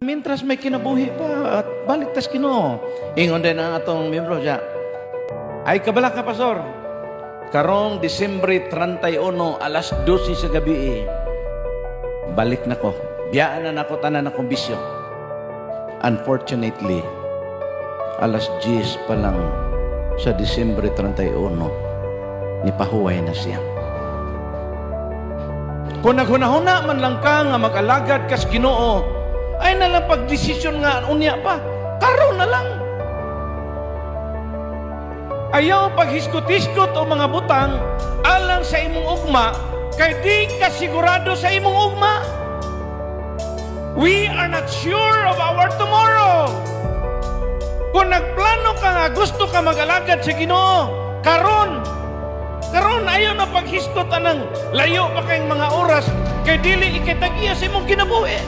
Mintras may kinabuhi pa at balik tas Ginoo. Ingon din ang atong miyembro siya. Ay kabala ka, Pastor. Karong Disyembre 31, alas 12 sa gabi, balik na ko. Biyaan na nako tanan akong bisyo. Unfortunately, alas 10 pa lang sa Disyembre 31, nipahuway na siya. Kung naghunahuna man lang ka nga mag-alagad kas Ginoo, ay nalang pagdesisyon nga unya pa, karon na lang. Ayaw paghiskot-hiskot o mga butang alang sa imong ugma, kay di ka sigurado sa imong ugma. We are not sure of our tomorrow. Kung nagplano ka nga, gusto ka mag-alagad sa Ginoo, karon ayaw na paghiskot anang layo pa kayong mga oras, kay dili ikitagiya sa imong kinabuhi.